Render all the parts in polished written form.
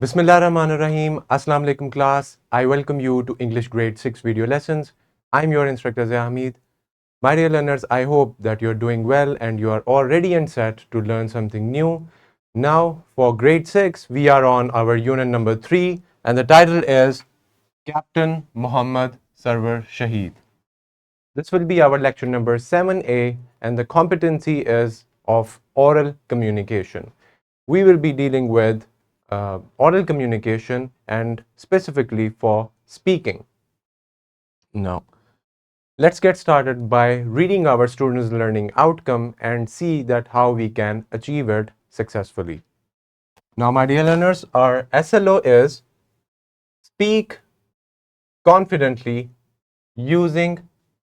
Bismillahirrahmanirrahim. Assalamu alaikum class. I welcome you to English grade 6 video lessons. I'm your instructor Hamid. My dear learners, I hope that you're doing well and you are all ready and set to learn something new. Now for grade 6, we are on our unit number 3 and the title is Captain Muhammad Sarwar Shaheed. This will be our lecture number 7A and the competency is of oral communication. We will be dealing with oral communication and specifically for speaking. Now, let's get started by reading our students' learning outcome and see that how we can achieve it successfully. Now, my dear learners, our SLO is speak confidently using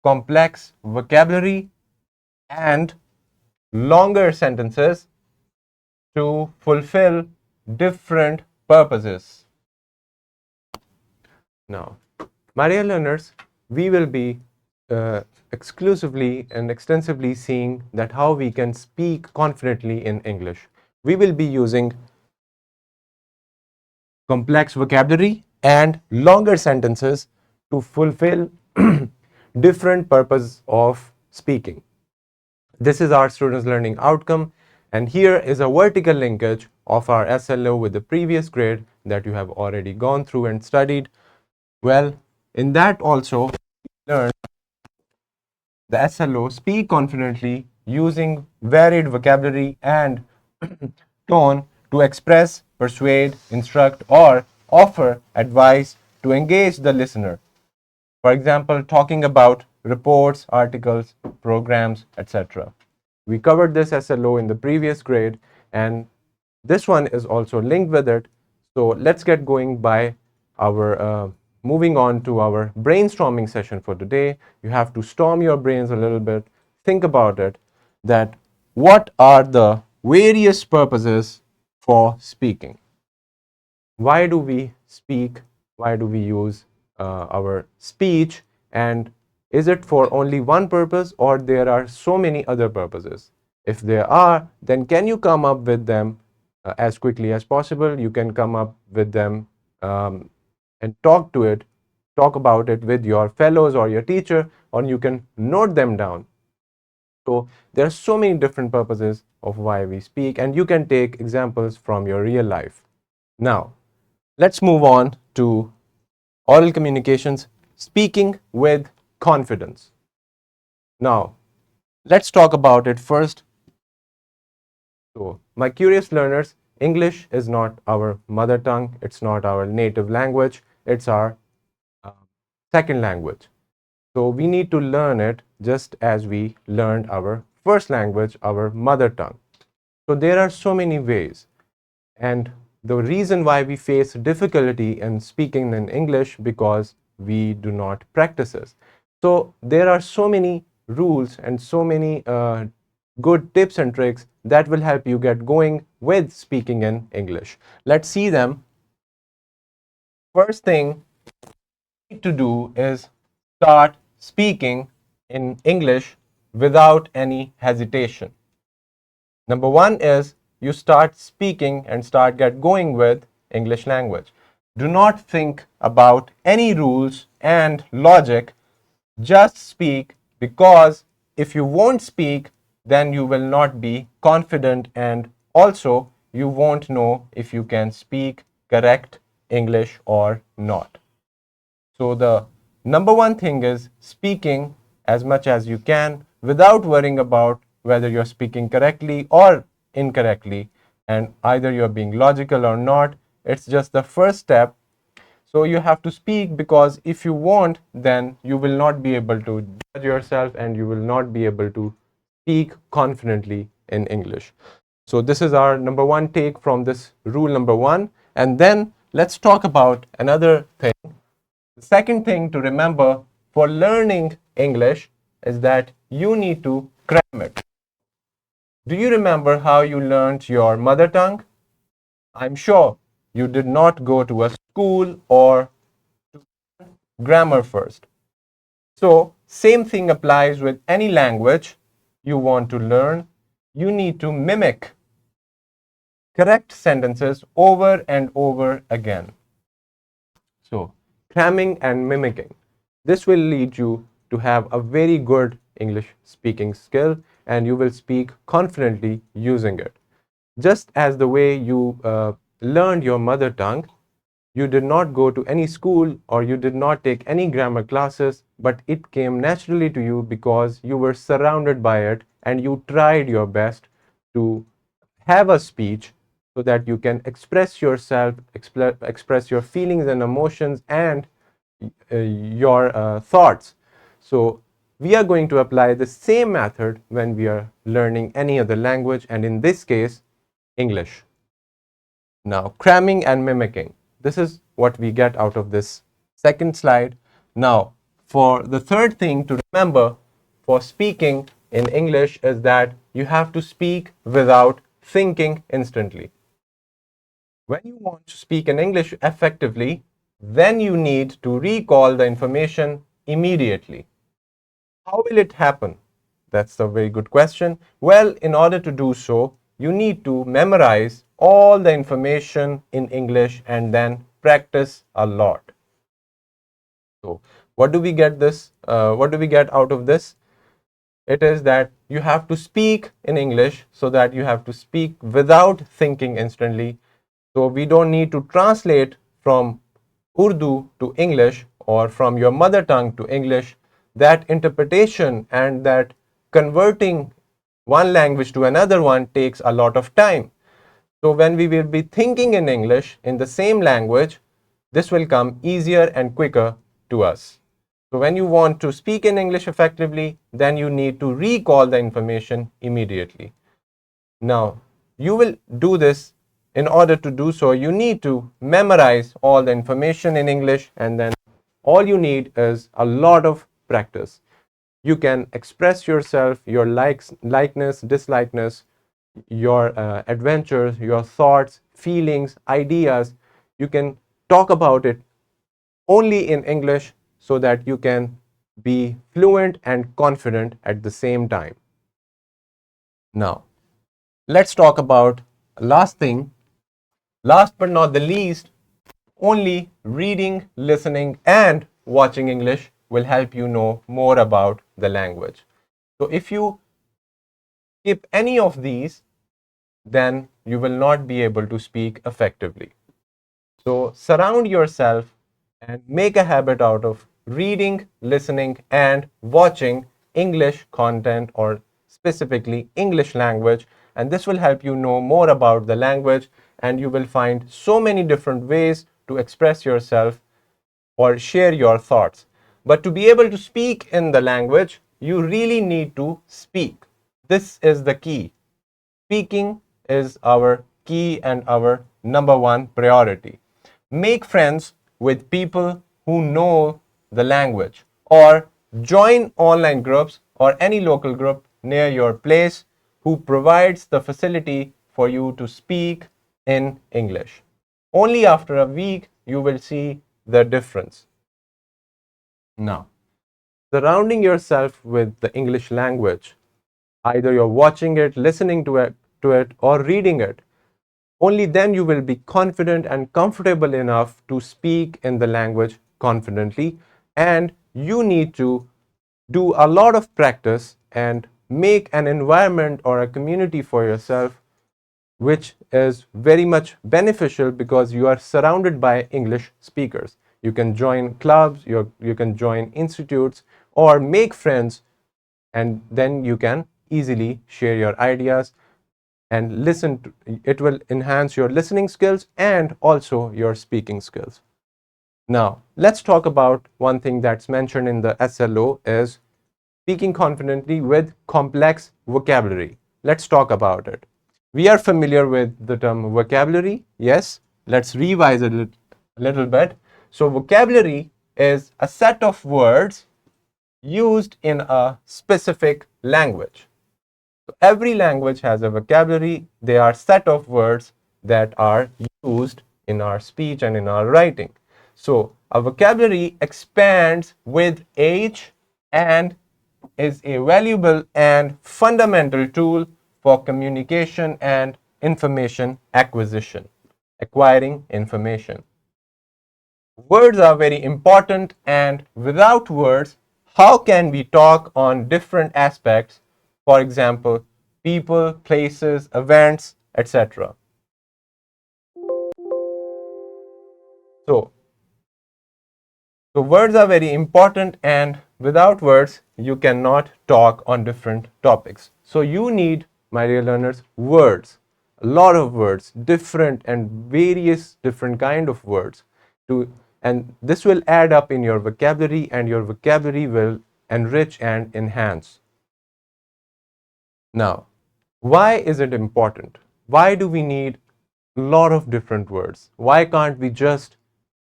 complex vocabulary and longer sentences to fulfill different purposes. Now, my dear learners, we will be exclusively and extensively seeing that how we can speak confidently in English. We will be using complex vocabulary and longer sentences to fulfill different purpose of speaking. This is our students' learning outcome, and here is a vertical linkage of our SLO with the previous grade that you have already gone through and studied. Well, in that also learn the SLO speak confidently using varied vocabulary and tone to express, persuade, instruct, or offer advice to engage the listener. For example, talking about reports, articles, programs, etc. We covered this SLO in the previous grade, and this one is also linked with it. So let's get going by our moving on to our brainstorming session for today. You have to storm your brains a little bit, think about it, that what are the various purposes for speaking? Why do we speak? Why do we use our speech? And is it for only one purpose or there are so many other purposes? If there are, then can you come up with them as quickly as possible? You can come up with them and talk about it with your fellows or your teacher, or you can note them down. So there are so many different purposes of why we speak, and you can take examples from your real life. Now, let's move on to oral communications, speaking with confidence. Now, let's talk about it first. So, my curious learners, English is not our mother tongue, it's not our native language, it's our uh, second language. So, we need to learn it just as we learned our first language, our mother tongue. So, there are so many ways. And the reason why we face difficulty in speaking in English because we do not practice it. So there are so many rules and so many good tips and tricks that will help you get going with speaking in English. Let's see them. First thing you need to do is start speaking in English without any hesitation. Number one is you start speaking and get going with English language. Do not think about any rules and logic. Just speak, because if you won't speak, then you will not be confident, and also you won't know if you can speak correct English or not. So the number one thing is speaking as much as you can without worrying about whether you're speaking correctly or incorrectly, and either you're being logical or not. It's just the first step. So you have to speak, because if you won't, then you will not be able to judge yourself and you will not be able to speak confidently in English. So this is our number one take from this rule number one. And then let's talk about another thing. The second thing to remember for learning English is that you need to cram it. Do you remember how you learned your mother tongue? I'm sure you did not go to a school or grammar first. So, same thing applies with any language you want to learn. You need to mimic correct sentences over and over again. So, cramming and mimicking. This will lead you to have a very good English speaking skill, and you will speak confidently using it. Just as the way you learned your mother tongue, you did not go to any school or you did not take any grammar classes, but it came naturally to you because you were surrounded by it and you tried your best to have a speech so that you can express yourself, express your feelings and emotions and your thoughts. So, we are going to apply the same method when we are learning any other language, and in this case, English. Now, cramming and mimicking. This is what we get out of this second slide. Now, for the third thing to remember for speaking in English is that you have to speak without thinking instantly. When you want to speak in English effectively, then you need to recall the information immediately. How will it happen? That's a very good question. Well, in order to do so, you need to memorize all the information in English and then practice a lot. So, what do we get this? What do we get out of this? It is that you have to speak in English so that you have to speak without thinking instantly. So we don't need to translate from Urdu to English or from your mother tongue to English. That interpretation and that converting one language to another one takes a lot of time. So when we will be thinking in English in the same language, this will come easier and quicker to us. So when you want to speak in English effectively, then you need to recall the information immediately. Now, you will do this. In order to do so, you need to memorize all the information in English, and then all you need is a lot of practice. You can express yourself, your likes, likeness, dislikeness, your adventures, your thoughts, feelings, ideas. You can talk about it only in English so that you can be fluent and confident at the same time. Now, let's talk about last thing. Last but not the least, only reading, listening, and watching English will help you know more about the language. So if you skip any of these, then you will not be able to speak effectively. So surround yourself and make a habit out of reading, listening, and watching English content, or specifically English language. And this will help you know more about the language, and you will find so many different ways to express yourself or share your thoughts. But to be able to speak in the language, you really need to speak. This is the key. Speaking is our key and our number one priority. Make friends with people who know the language, or join online groups or any local group near your place who provides the facility for you to speak in English. Only after a week you will see the difference. Now, surrounding yourself with the English language, either you're watching it, listening to it, or reading it, only then you will be confident and comfortable enough to speak in the language confidently. And you need to do a lot of practice and make an environment or a community for yourself which is very much beneficial because you are surrounded by English speakers. You can join clubs, you can join institutes, or make friends, and then you can easily share your ideas and listen to, it will enhance your listening skills and also your speaking skills. Now, let's talk about one thing that's mentioned in the SLO is speaking confidently with complex vocabulary. Let's talk about it. We are familiar with the term vocabulary. Yes, let's revise it a little bit. So, vocabulary is a set of words used in a specific language. So every language has a vocabulary. They are set of words that are used in our speech and in our writing. So a vocabulary expands with age and is a valuable and fundamental tool for communication and information acquisition, acquiring information. Words are very important, and without words, how can we talk on different aspects? For example, people, places, events, etc. So, so words are very important, and without words, you cannot talk on different topics. So you need, my dear learners, words, a lot of words, different and various different kind of words to, and this will add up in your vocabulary, and your vocabulary will enrich and enhance. Now, why is it important? Why do we need a lot of different words? Why can't we just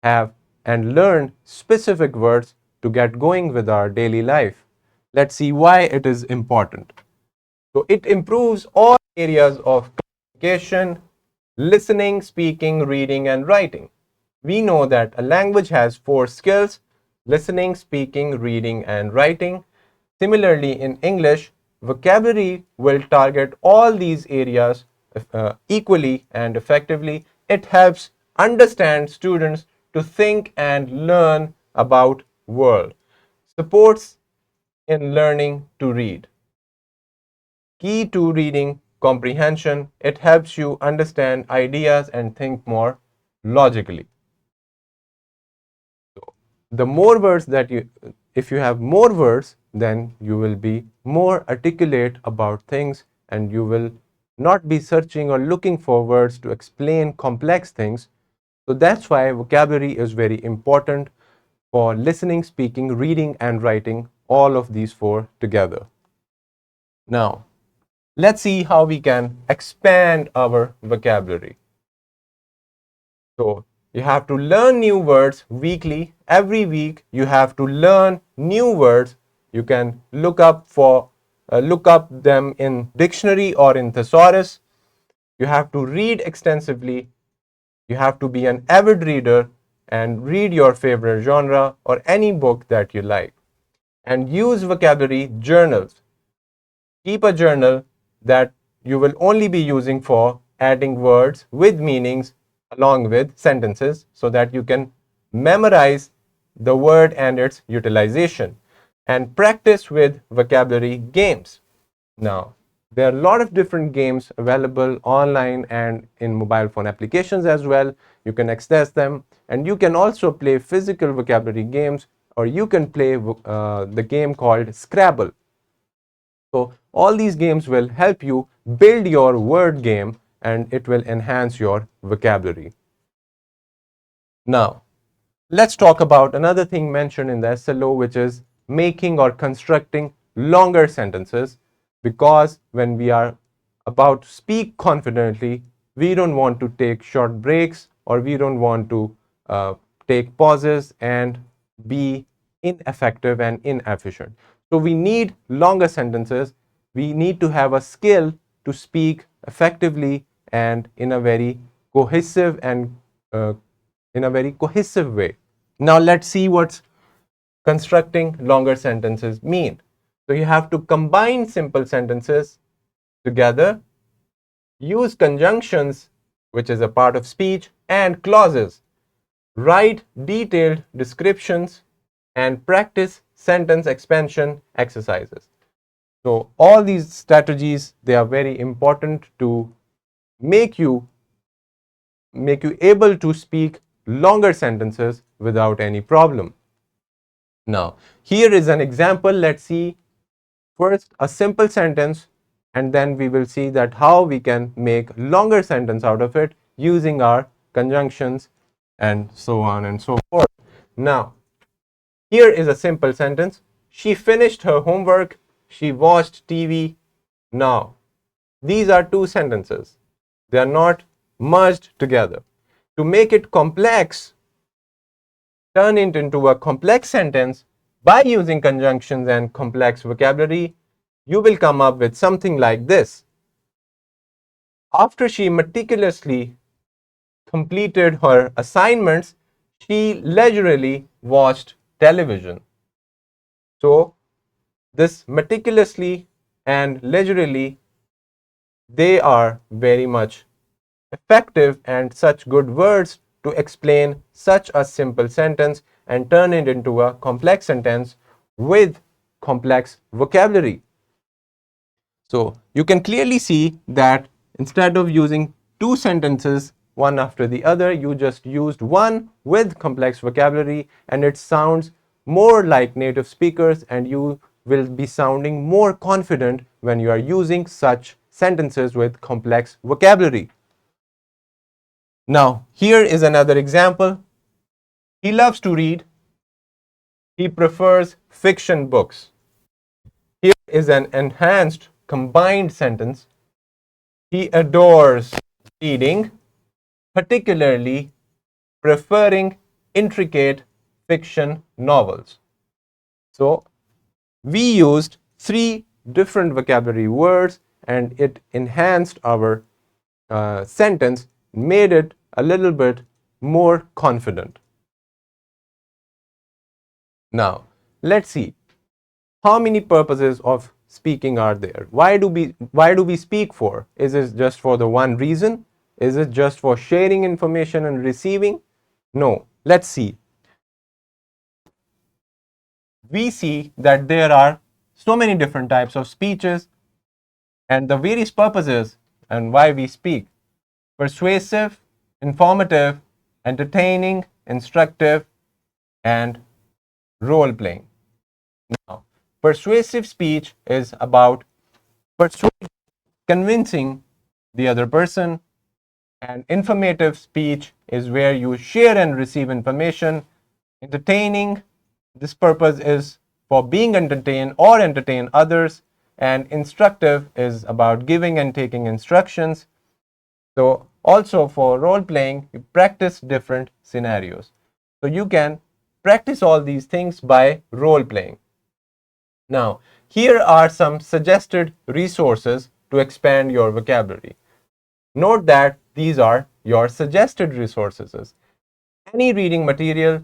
have and learn specific words to get going with our daily life? Let's see why it is important. So, it improves all areas of communication, listening, speaking, reading, and writing. We know that a language has four skills: listening, speaking, reading, and writing. Similarly, in English, vocabulary will target all these areas equally and effectively. It helps understand students to think and learn about world. Supports in learning to read. Key to reading comprehension. It helps you understand ideas and think more logically. The more words that you, if you have more words, then you will be more articulate about things, and you will not be searching or looking for words to explain complex things. So that's why vocabulary is very important for listening, speaking, reading, and writing, all of these four together. Now, let's see how we can expand our vocabulary. So, you have to learn new words weekly. Every week, you have to learn new words. You can look up them in dictionary or in thesaurus. You have to read extensively. You have to be an avid reader and read your favorite genre or any book that you like. And use vocabulary journals. Keep a journal that you will only be using for adding words with meanings along with sentences, so that you can memorize the word and its utilization, and practice with vocabulary games. Now, there are a lot of different games available online and in mobile phone applications as well. You can access them, and you can also play physical vocabulary games, or you can play the game called Scrabble. So all these games will help you build your word game, and it will enhance your vocabulary. Now, let's talk about another thing mentioned in the SLO, which is making or constructing longer sentences, because when we are about to speak confidently, we don't want to take short breaks, or we don't want to take pauses and be ineffective and inefficient. So we need longer sentences. We need to have a skill to speak effectively and in a very cohesive and in a very cohesive way. Now let's see what constructing longer sentences mean. So you have to combine simple sentences together, use conjunctions, which is a part of speech, and clauses, write detailed descriptions, and practice sentence expansion exercises. So all these strategies, they are very important to make you able to speak longer sentences without any problem. Now, here is an example. Let's see first a simple sentence, and then we will see that how we can make longer sentence out of it using our conjunctions and so on and so forth. Now, here is a simple sentence. She finished her homework. She watched TV. Now, these are two sentences. They are not merged together. To make it complex, turn it into a complex sentence by using conjunctions and complex vocabulary, you will come up with something like this. After she meticulously completed her assignments, she leisurely watched television. So, this meticulously and leisurely they are very much effective and such good words to explain such a simple sentence and turn it into a complex sentence with complex vocabulary. So you can clearly see that instead of using two sentences one after the other, you just used one with complex vocabulary, and it sounds more like native speakers, and you will be sounding more confident when you are using such sentences with complex vocabulary. Now, here is another example. He loves to read. He prefers fiction books. Here is an enhanced combined sentence. He adores reading, particularly preferring intricate fiction novels. So, we used three different vocabulary words and it enhanced our sentence, made it a little bit more confident. Now, let's see how many purposes of speaking are there. Why do we speak for? Is it just for the one reason? Is it just for sharing information and receiving? No. Let's see. We see that there are so many different types of speeches and the various purposes and why we speak. Persuasive, informative, entertaining, instructive, and role playing. Now, persuasive speech is about convincing the other person, and informative speech is where you share and receive information. Entertaining, this purpose is for being entertained or entertain others, and instructive is about giving and taking instructions. So also for role playing, you practice different scenarios. So you can practice all these things by role playing. Now, here are some suggested resources to expand your vocabulary. Note that these are your suggested resources. Any reading material,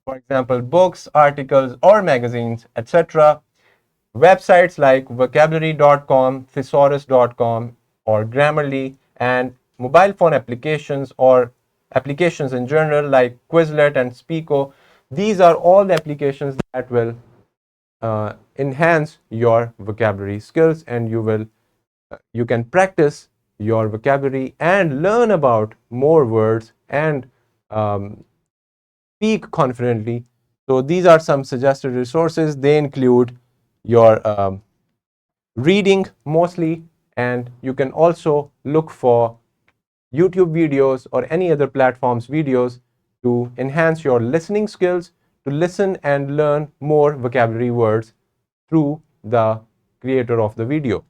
for example, books, articles, or magazines, etc. Websites like vocabulary.com, thesaurus.com, or Grammarly, and mobile phone applications or applications in general like Quizlet and Speako. These are all the applications that will enhance your vocabulary skills, and you can practice your vocabulary and learn about more words and speak confidently. So these are some suggested resources. They include your reading mostly, and you can also look for YouTube videos or any other platforms videos to enhance your listening skills, to listen and learn more vocabulary words through the creator of the video.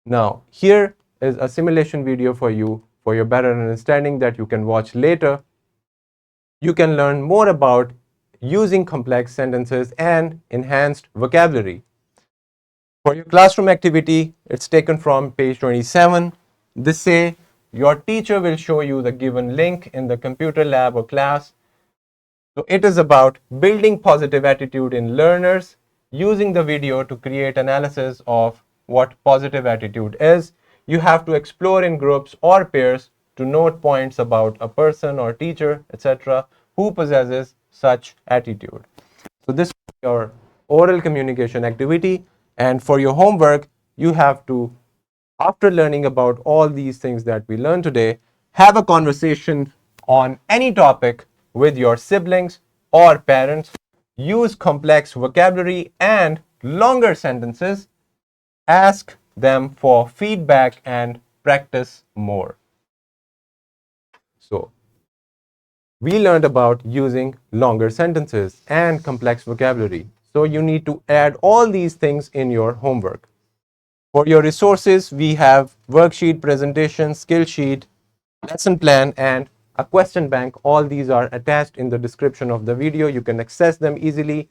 Now, here is a simulation video for you for your better understanding that you can watch later. You can learn more about using complex sentences and enhanced vocabulary. For your classroom activity, it's taken from page 27. This say your teacher will show you the given link in the computer lab or class. So it is about building positive attitude in learners, using the video to create analysis of what positive attitude is. You have to explore in groups or pairs to note points about a person or teacher, etc., who possesses such attitude. So this is your oral communication activity, and for your homework, you have to, after learning about all these things that we learned today, have a conversation on any topic with your siblings or parents. Use complex vocabulary and longer sentences. Ask them for feedback and practice more. So, we learned about using longer sentences and complex vocabulary. So, you need to add all these things in your homework. For your resources, we have worksheet, presentation, skill sheet, lesson plan, and a question bank. All these are attached in the description of the video. You can access them easily.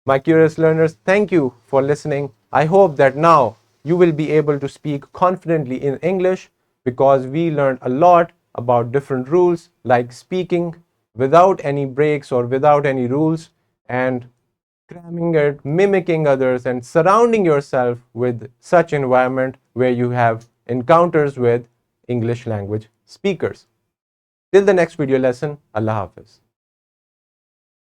My curious learners, thank you for listening. I hope that now you will be able to speak confidently in English, because we learned a lot about different rules like speaking without any breaks or without any rules, and cramming it, mimicking others, and surrounding yourself with such environment where you have encounters with English language speakers. Till the next video lesson, Allah Hafiz.